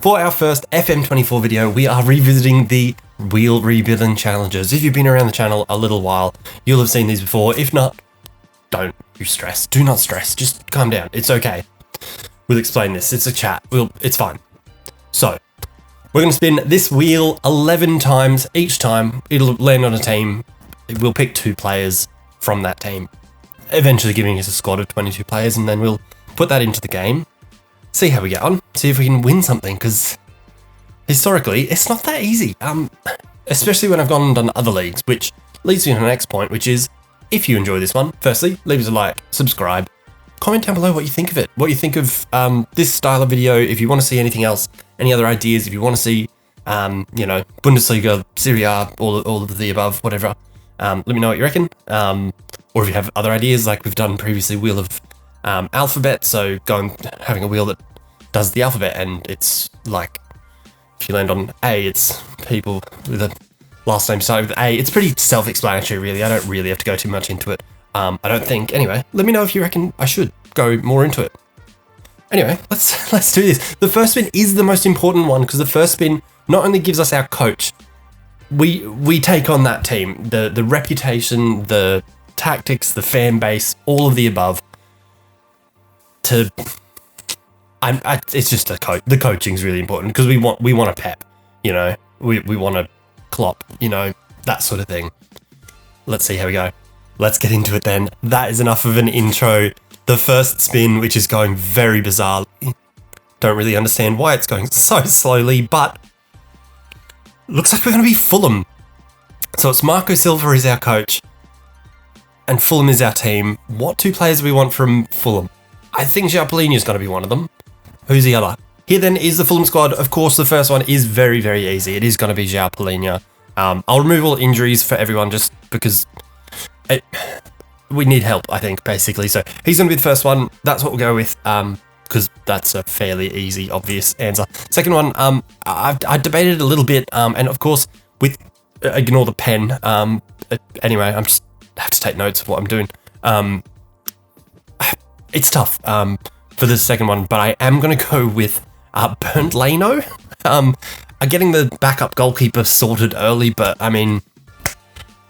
For our first FM24 video, we are revisiting the wheel rebuilding challenges. If you've been around the channel a little while, you'll have seen these before. If not, don't you stress. Do not stress. Just calm down. It's okay. We'll explain this. It's a chat. It's fine. So, we're going to spin this wheel 11 times. Each time, it'll land on a team. We'll pick 2 players from that team, eventually giving us a squad of 22 players, and then we'll put that into the game. See how we get on, see if we can win something, because historically, it's not that easy. Especially when I've gone and done other leagues, which leads me to the next point, which is, if you enjoy this one, firstly, leave us a like, subscribe, comment down below what you think of it, what you think of this style of video, if you want to see anything else, any other ideas, if you want to see, Bundesliga, Serie A, all of the above, whatever, let me know what you reckon, or if you have other ideas, like we've done previously, Wheel of alphabet, so having a wheel that does the alphabet, and it's like, if you land on A, it's people with a last name starting with A. It's pretty self-explanatory, really. I don't really have to go too much into it. I don't think. Anyway, let me know if you reckon I should go more into it. Anyway, let's do this. The first spin is the most important one, because the first spin not only gives us our coach, we take on that team, the reputation, the tactics, the fan base, all of the above. It's just the coaching's really important, because we want a Pep, we want a Klopp, that sort of thing. Let's see how we go. Let's get into it then. That is enough of an intro. The first spin, which is going very bizarre. Don't really understand why it's going so slowly, but looks like we're going to be Fulham. So it's Marco Silva is our coach, and Fulham is our team. What 2 players do we want from Fulham? I think João Palhinha is going to be one of them. Who's the other? Here then is the Fulham squad. Of course, the first one is very, very easy. It is going to be João Palhinha. I'll remove all injuries for everyone just because we need help, I think, basically. So he's going to be the first one. That's what we'll go with, because that's a fairly easy, obvious answer. Second one, I debated a little bit, and of course, ignore the pen. Anyway, I have to take notes of what I'm doing. It's tough for the second one, but I am going to go with Bernd Leno. Getting the backup goalkeeper sorted early, but I mean,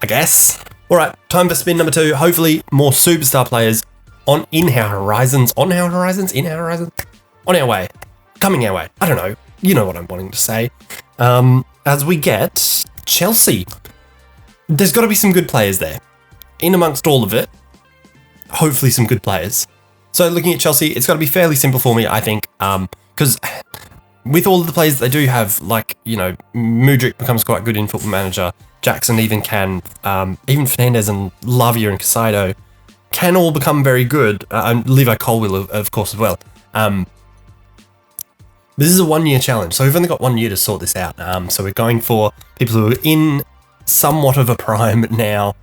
I guess. All right, time for spin number 2. Hopefully, more superstar players on our horizons, coming our way. I don't know. You know what I'm wanting to say. As we get Chelsea, there's got to be some good players there. In amongst all of it, hopefully some good players. So looking at Chelsea, it's got to be fairly simple for me, I think, because with all of the players that they do have, Mudryk becomes quite good in Football Manager, Jackson even can, even Fernandes and Lavia and Casado can all become very good, and Levi Cole will, of course, as well. This is a 1-year challenge, so we've only got 1 year to sort this out, so we're going for people who are in somewhat of a prime now.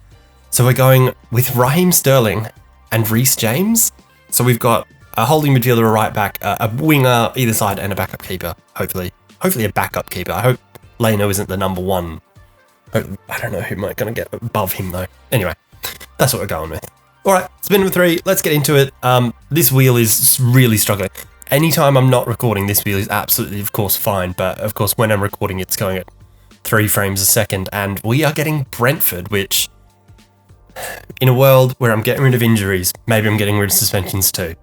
So we're going with Raheem Sterling and Reece James. So we've got a holding midfielder, a right back, a winger either side, and a backup keeper, hopefully. Hopefully a backup keeper. I hope Leno isn't the number 1. I don't know who might going to get above him, though. Anyway, that's what we're going with. All right, spin number 3. Let's get into it. This wheel is really struggling. Anytime I'm not recording, this wheel is absolutely, of course, fine. But, of course, when I'm recording, it's going at 3 frames a second. And we are getting Brentford, which, in a world where I'm getting rid of injuries, maybe I'm getting rid of suspensions too.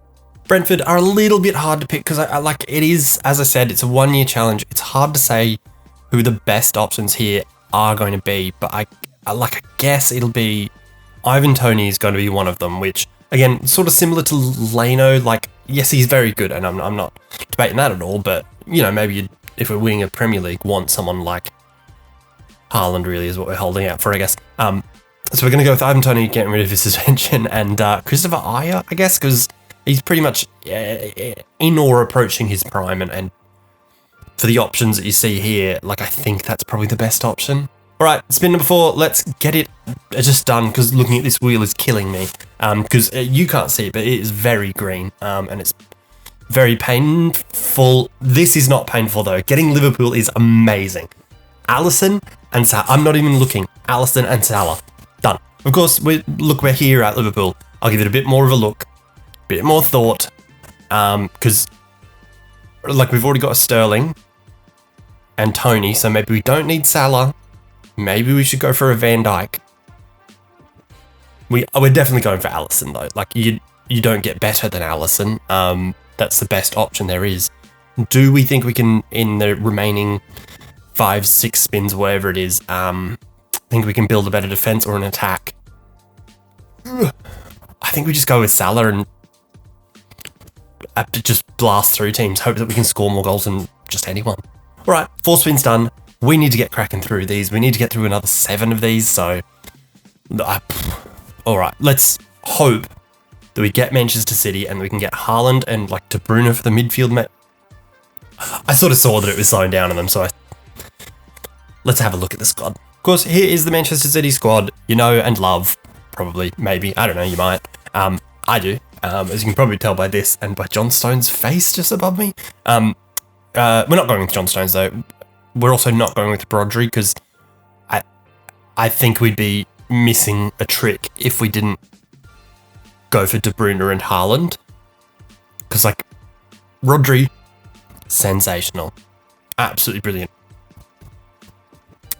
Brentford are a little bit hard to pick, because it is, as I said, it's a 1-year challenge. It's hard to say who the best options here are going to be, but I guess it'll be Ivan Toney is going to be one of them, which, again, sort of similar to Leno. Yes, he's very good, and I'm not debating that at all, but, maybe if we're winning a Premier League, want someone like Haaland really is what we're holding out for, I guess. So we're going to go with Ivan Toney getting rid of his suspension, and Christopher Ajer, I guess, because he's pretty much in or approaching his prime, and for the options that you see here, I think that's probably the best option. All right, spin number 4. Let's get it just done, because looking at this wheel is killing me. Because you can't see it, but it is very green, and it's very painful. This is not painful, though. Getting Liverpool is amazing. Alisson and Salah. I'm not even looking. Alisson and Salah. Done. Of course, we're here at Liverpool. I'll give it a bit more of a look, a bit more thought, because we've already got a Sterling. and Tony, so maybe we don't need Salah. Maybe we should go for a Van Dijk. We're definitely going for Alisson though. Like you don't get better than Alisson. That's the best option there is. Do we think we can, in the remaining 5-6 spins, whatever it is, think we can build a better defense or an attack? I think we just go with Salah and just blast through teams, hope that we can score more goals than just anyone. All right, 4 spins done. We need to get cracking through these. We need to get through another 7 of these. So, all right, let's hope that we get Manchester City and we can get Haaland and like De Bruyne for the midfield. I sort of saw that it was slowing down on them, so let's have a look at the squad. Of course, here is the Manchester City squad you know and love. Probably, maybe, I don't know, you might. I do, as you can probably tell by this and by John Stones' face just above me. We're not going with John Stones though. We're also not going with Rodri because I think we'd be missing a trick if we didn't go for De Bruyne and Haaland. Because like Rodri, sensational, absolutely brilliant.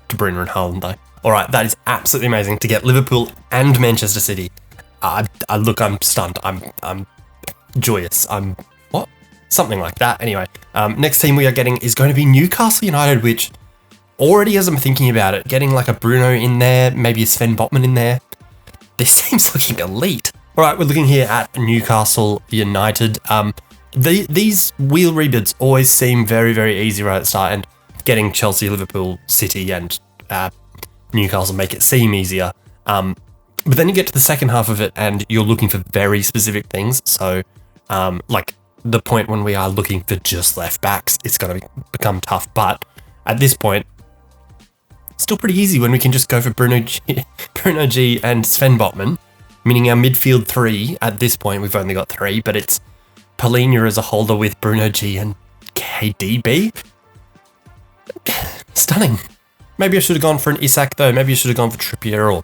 De Bruyne and Haaland though. All right, that is absolutely amazing to get Liverpool and Manchester City. Look, I'm stunned. I'm joyous. What? Something like that. Anyway, next team we are getting is going to be Newcastle United, which already, as I'm thinking about it, getting like a Bruno in there, maybe a Sven Botman in there. This team's looking elite. All right, we're looking here at Newcastle United. These wheel reboots always seem very, very easy right at the start, and getting Chelsea, Liverpool, City, and Newcastle make it seem easier. But then you get to the second half of it, and you're looking for very specific things. So, like the point when we are looking for just left backs, it's going to become tough. But at this point, still pretty easy when we can just go for Bruno G and Sven Botman, meaning our midfield 3 at this point, we've only got 3, but it's Palhinha as a holder with Bruno G and KDB. Stunning. Maybe I should have gone for an Isak though. Maybe I should have gone for Trippier, or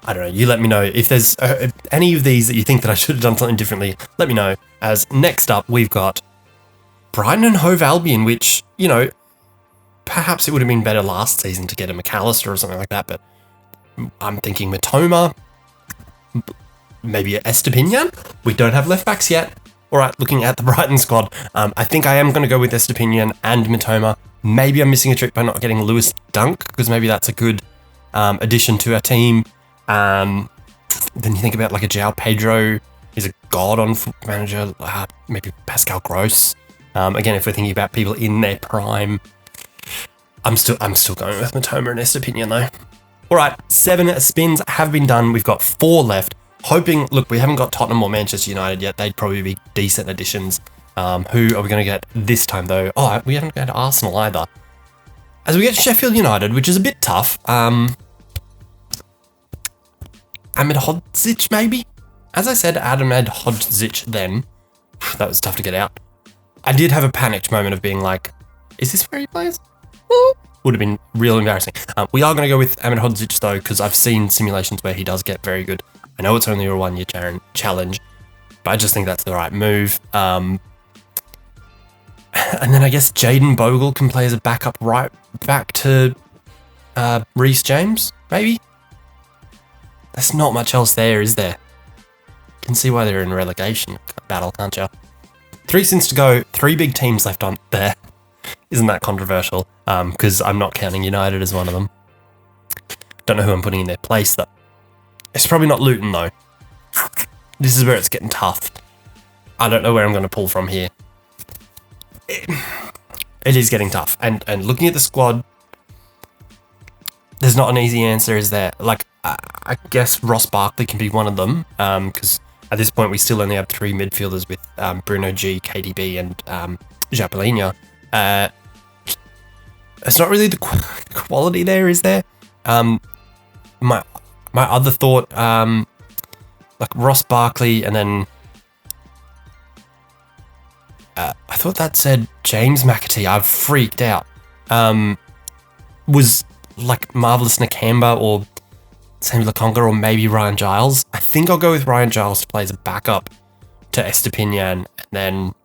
I don't know. You let me know if there's any of these that you think that I should have done something differently. Let me know. As next up, we've got Brighton and Hove Albion, which, you know, perhaps it would have been better last season to get a McAllister or something like that, but I'm thinking Matoma, maybe a Estepinian. We don't have left backs yet. All right, looking at the Brighton squad, I think I am going to go with Estepinian and Matoma. Maybe I'm missing a trick by not getting Lewis Dunk, because maybe that's a good addition to our team. Then you think about like a João Pedro is a god on Football Manager, maybe Pascal Gross. Again, if we're thinking about people in their prime, I'm still going with Matoma and Estepinian though. All right, 7 spins have been done. We've got 4 left. Hoping, look, we haven't got Tottenham or Manchester United yet. They'd probably be decent additions. Who are we going to get this time though? Oh, we haven't got Arsenal either. As we get Sheffield United, which is a bit tough. Ahmedhodzic maybe? As I said, Ahmedhodzic then. That was tough to get out. I did have a panicked moment of being like, is this where he plays? Would have been real embarrassing. We are going to go with Ahmedhodzic though, because I've seen simulations where he does get very good. I know it's only a 1-year challenge, but I just think that's the right move. And then I guess Jayden Bogle can play as a backup right back to Reece James, maybe? There's not much else there, is there? You can see why they're in relegation battle, can't you? 3 spins to go, 3 big teams left on there. Isn't that controversial? Because I'm not counting United as one of them. Don't know who I'm putting in their place, though. It's probably not Luton, though. This is where it's getting tough. I don't know where I'm going to pull from here. It is getting tough. And looking at the squad, there's not an easy answer, is there? Like, I guess Ross Barkley can be one of them, because at this point we still only have 3 midfielders with Bruno G, KDB, and João Palhinha. It's not really the quality there, is there? My other thought, like Ross Barkley, and then I thought that said James McAtee. I've freaked out. Was like Marvelous Nakamba or Sammy Lokonga or maybe Ryan Giles. I think I'll go with Ryan Giles to play as a backup to Estepinian, and then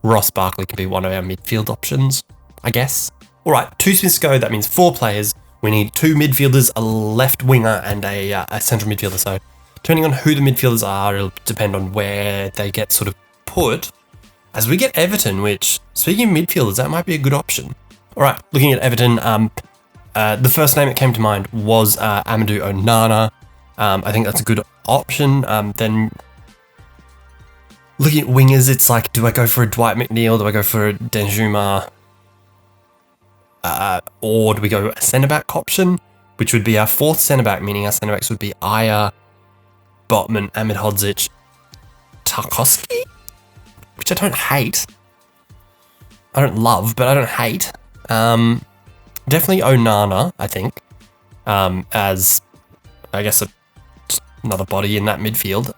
Ross Barkley can be one of our midfield options, I guess. All right, 2 spins to go. That means 4 players. We need 2 midfielders, a left winger, and a central midfielder. So depending on who the midfielders are, it'll depend on where they get sort of put. As we get Everton, which, speaking of midfielders, that might be a good option. All right, looking at Everton, the first name that came to mind was Amadou Onana. I think that's a good option. Then looking at wingers, it's like, do I go for a Dwight McNeil? Do I go for a Danjuma? Or do we go a centre-back option, which would be our 4th centre-back, meaning our centre-backs would be Aya, Botman, Ahmedhodzic, Tarkowski? Which I don't hate. I don't love, but I don't hate. Definitely Onana, I think, as, I guess, another body in that midfield.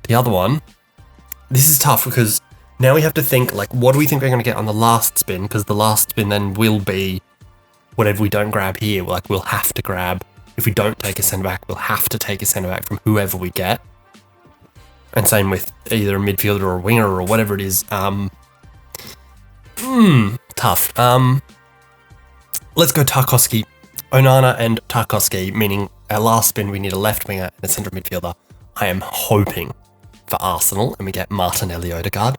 The other one, this is tough because now we have to think, like, what do we think we're going to get on the last spin? Because the last spin then will be whatever we don't grab here. Like, we'll have to grab, if we don't take a centre-back, we'll have to take a centre-back from whoever we get. And same with either a midfielder or a winger or whatever it is. Tough. Let's go Tarkowski. Onana and Tarkowski, meaning our last spin we need a left winger and a centre midfielder. I am hoping for Arsenal and we get Martinelli Odegaard.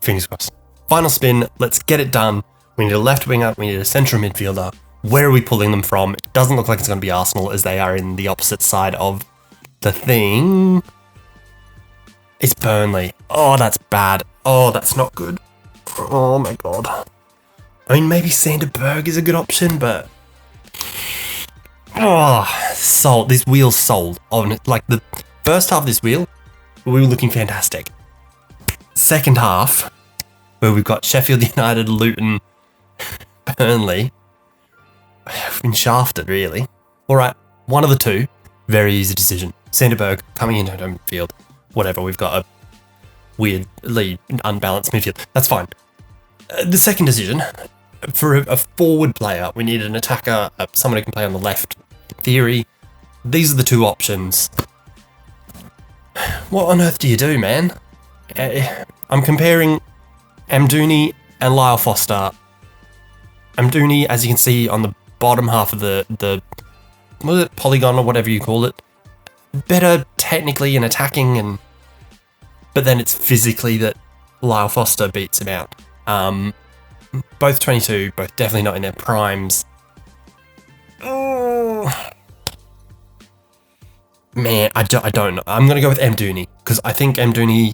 Fingers crossed. Final spin, let's get it done. We need a left winger, we need a central midfielder. Where are we pulling them from? It doesn't look like it's going to be Arsenal as they are in the opposite side of the thing. It's Burnley. Oh, that's bad. Oh, that's not good. Oh my god. I mean, maybe Sander Berg is a good option, but... Oh, sold. This wheel's sold. On like, the first half of this wheel, we were looking fantastic. Second half, where we've got Sheffield United, Luton, Burnley. I've been shafted, really. All right, one of the two. Very easy decision. Sander Berg coming into home field. Whatever, we've got a weirdly unbalanced midfield. That's fine. The second decision, for a forward player, we need an attacker, someone who can play on the left. In theory, these are the 2 options. What on earth do you do, man? I'm comparing Amdouni and Lyle Foster. Amdouni, as you can see on the bottom half of the what was it, polygon or whatever you call it, better technically in attacking, but then it's physically that Lyle Foster beats him out. Both 22, both definitely not in their primes. Oh. Man, I don't know. I'm going to go with Amdouni, because I think Amdouni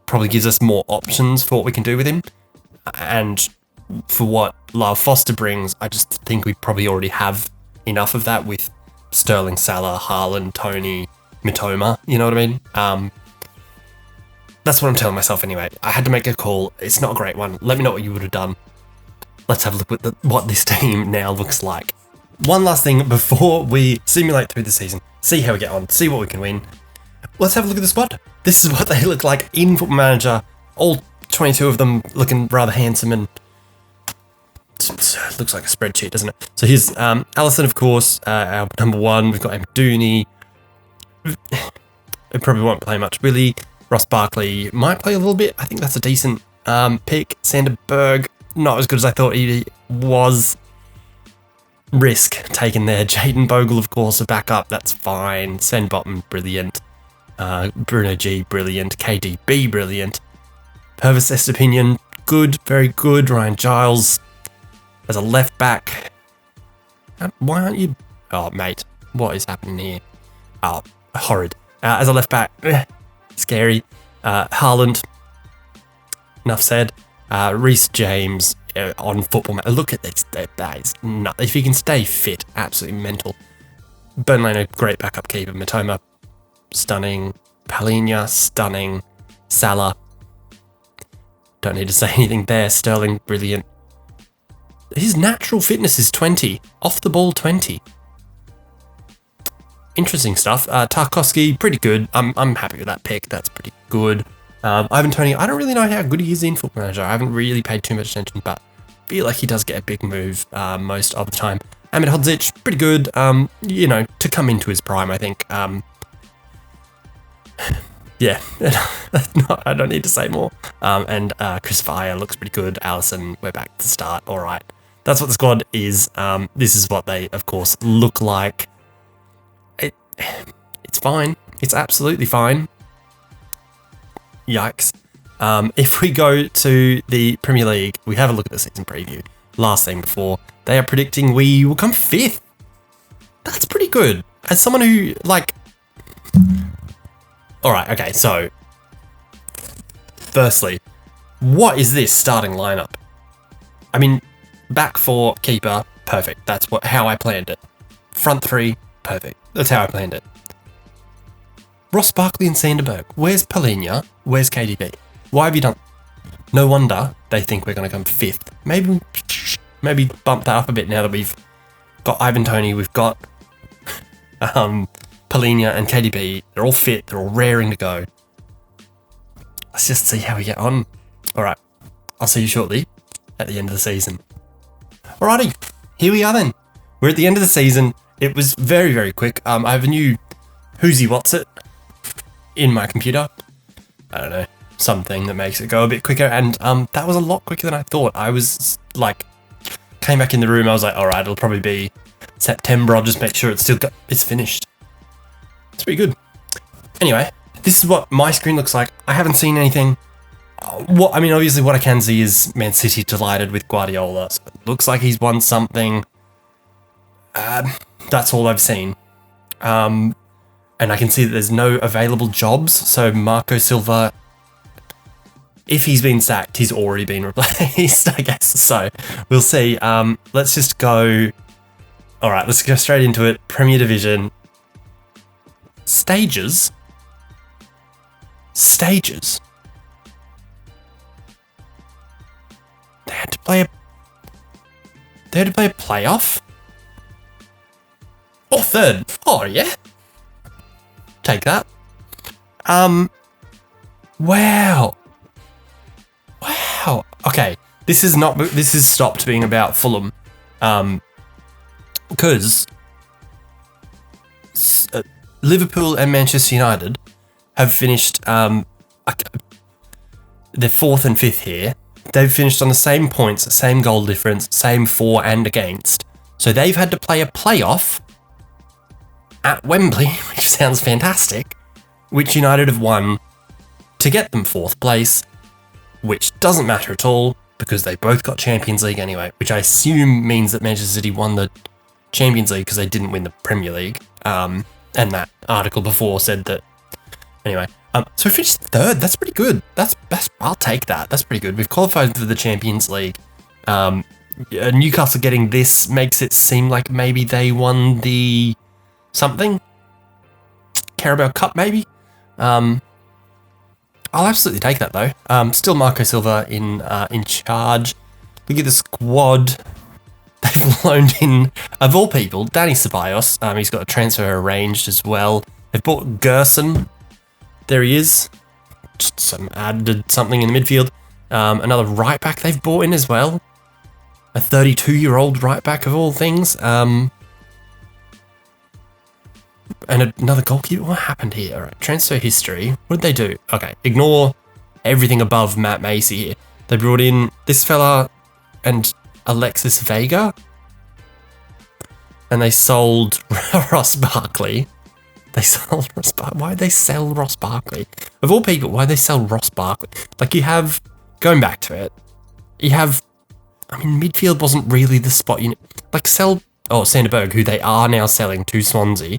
probably gives us more options for what we can do with him. And for what Lyle Foster brings, I just think we probably already have enough of that with Sterling, Salah, Haaland, Tony, Mitoma. You know what I mean? That's what I'm telling myself anyway. I had to make a call. It's not a great one. Let me know what you would have done. Let's have a look at what this team now looks like. One last thing before we simulate through the season. See how we get on. See what we can win. Let's have a look at the squad. This is what they look like in Football Manager. All 22 of them looking rather handsome and... It looks like a spreadsheet, doesn't it? So here's Alisson, of course, our number 1. We've got Amdouni. It probably won't play much, really. Ross Barkley might play a little bit. I think that's a decent pick. Sander Berg, not as good as I thought he was. Risk taken there. Jayden Bogle, of course, a backup. That's fine. Sven Botman, brilliant. Bruno G, brilliant. KDB, brilliant. Purvis Estepinian, good, very good. Ryan Giles as a left back. Why aren't you... Oh, mate, what is happening here? Oh, horrid. As a left back, scary. Haaland, enough said. Reece James on Football. Look at this. That is nuts. If he can stay fit, absolutely mental. Burnley, a great backup keeper. Mitoma, stunning. Palhinha, stunning. Salah, don't need to say anything there. Sterling, brilliant. His natural fitness is 20. Off the ball, 20. Interesting stuff. Tarkowski, pretty good. I'm happy with that pick. That's pretty good. Ivan Toney, I don't really know how good he is in Football Manager. I haven't really paid too much attention, but I feel like he does get a big move most of the time. Ahmedhodzic, pretty good. To come into his prime, I think. Yeah, no, I don't need to say more. And Chris Vire looks pretty good. Allison, we're back to start. All right. That's what the squad is. This is what they, of course, look like. It's fine. It's absolutely fine. Yikes. If we go to the Premier League, we have a look at the season preview. Last thing before, they are predicting we will come 5th. That's pretty good. As someone who, like... Alright, okay, so... Firstly, what is this starting lineup? I mean, back 4, keeper, perfect. That's how I planned it. Front 3, perfect. That's how I planned it. Ross Barkley and Sanderberg. Where's Palhinha? Where's KDB? Why have you done... No wonder they think we're going to come 5th. Maybe bump that up a bit now that we've got Ivan Toney, we've got Palhinha and KDB. They're all fit. They're all raring to go. Let's just see how we get on. All right. I'll see you shortly at the end of the season. Alrighty. Here we are then. We're at the end of the season. It was very, very quick. I have a new Who's He What's It in my computer. I don't know. Something that makes it go a bit quicker. And that was a lot quicker than I thought. I was like, came back in the room. I was like, all right, it'll probably be September. I'll just make sure it's finished. It's pretty good. Anyway, this is what my screen looks like. I haven't seen anything. Obviously what I can see is Man City delighted with Guardiola. So it looks like he's won something. That's all I've seen. And I can see that there's no available jobs. So Marco Silva, if he's been sacked, he's already been replaced, I guess. So we'll see. Let's just go. All right, let's go straight into it. Premier Division. Stages. They had to play a playoff? Or third? Oh, yeah. Take that. Wow. Okay. This is stopped being about Fulham. Because Liverpool and Manchester United have finished, they're 4th and 5th here. They've finished on the same points, same goal difference, same for and against. So they've had to play a playoff at Wembley, which sounds fantastic, which United have won to get them 4th place, which doesn't matter at all because they both got Champions League anyway, which I assume means that Manchester City won the Champions League because they didn't win the Premier League. And that article before said that. Anyway, so we finished 3rd. That's pretty good. That's I'll take that. That's pretty good. We've qualified for the Champions League. Newcastle getting this makes it seem like maybe they won the something Carabao Cup, maybe. I'll absolutely take that though. Still Marco Silva in charge. Look at the squad. They've loaned in, of all people, Danny Ceballos. He's got a transfer arranged as well. They've bought Gerson. There he is. Just added something in the midfield. Another right back they've bought in as well. A 32-year-old right back of all things. And another goalkeeper. What happened here? All right, transfer history. What did they do? Okay, ignore everything above Matt Macy here. They brought in this fella and Alexis Vega. And they sold Ross Barkley. Why did they sell Ross Barkley? Of all people, why did they sell Ross Barkley? Like, you have, going back to it, midfield wasn't really the spot you, Sanderberg, who they are now selling to Swansea.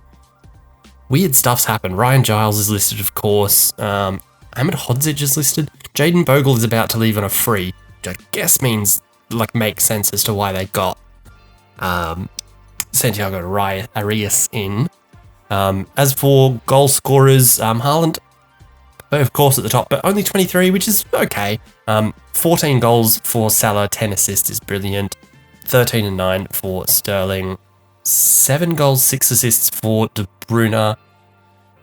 Weird stuff's happened. Ryan Giles is listed, of course. Ahmed Hodzic is listed. Jaden Bogle is about to leave on a free, which I guess means, makes sense as to why they got Santiago Arias in. As for goal scorers, Haaland, of course, at the top, but only 23, which is okay. 14 goals for Salah, 10 assists is brilliant. 13 and 9 for Sterling. 7 goals, 6 assists for De Bruyne,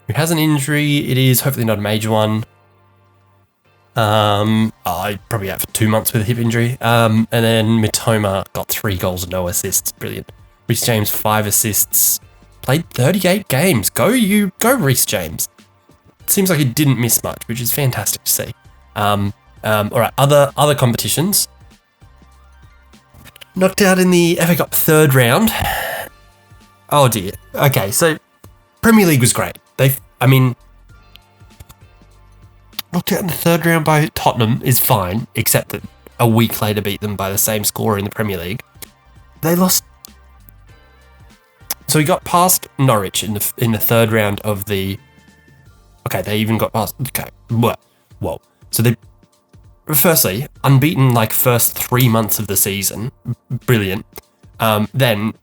who has an injury. It is hopefully not a major one. I probably out for 2 months with a hip injury. And then Mitoma got 3 goals and no assists. Brilliant. Reece James, 5 assists. Played 38 games. Go Reece James. seems like he didn't miss much, which is fantastic to see. All right, other competitions. Knocked out in the FA Cup third round. Oh dear. Okay, so Premier League was great. Knocked out in the third round by Tottenham is fine, except that a week later beat them by the same score in the Premier League. They lost. So we got past Norwich in the third round of the. Okay, they even got past. Okay, whoa. So they, firstly, unbeaten like first 3 months of the season, brilliant. Then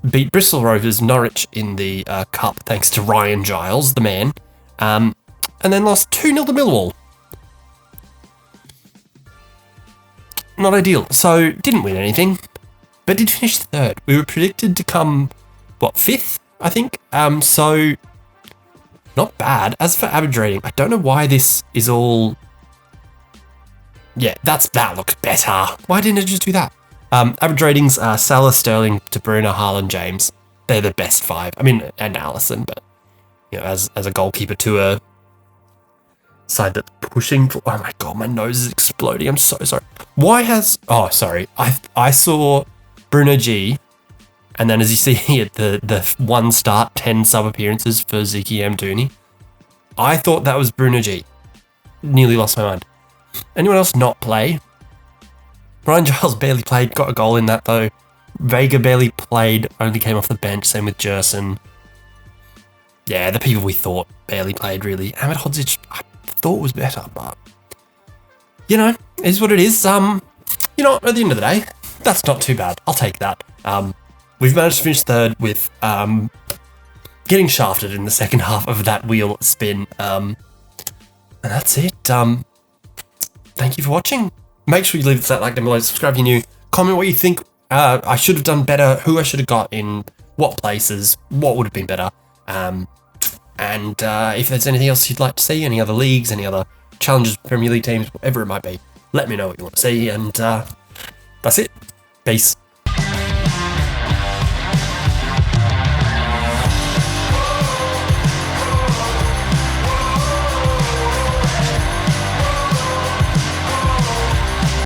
beat Bristol Rovers, Norwich in the cup thanks to Ryan Giles, the man. And then lost 2-0 to Millwall. Not ideal. So, didn't win anything, but did finish third. We were predicted to come, fifth, I think? So, not bad. As for average rating, I don't know why this is all... Yeah, that looks better. Why didn't it just do that? Average ratings are Salah, Sterling, De Bruyne, Haaland, James. They're the best 5. I mean, and Alisson, but, as a goalkeeper to a side that's pushing for... Oh my god, my nose is exploding. I'm so sorry. Oh, sorry. I saw Bruno G, and then as you see here, the 1 start, 10 sub-appearances for Ziki Amdouni. I thought that was Bruno G. Nearly lost my mind. Anyone else not play? Ryan Giles barely played, got a goal in that though. Vega barely played, only came off the bench, same with Jerson. Yeah, the people we thought barely played really. Ahmed Hodzic, I thought was better, but it is what it is. At the end of the day, that's not too bad. I'll take that. We've managed to finish third with getting shafted in the second half of that wheel spin. And that's it. Thank you for watching. Make sure you leave that like down below, subscribe if you're new, comment what you think I should have done better, who I should have got in what places, what would have been better. And if there's anything else you'd like to see, any other leagues, any other challenges, Premier League teams, whatever it might be, let me know what you want to see. And that's it. Peace.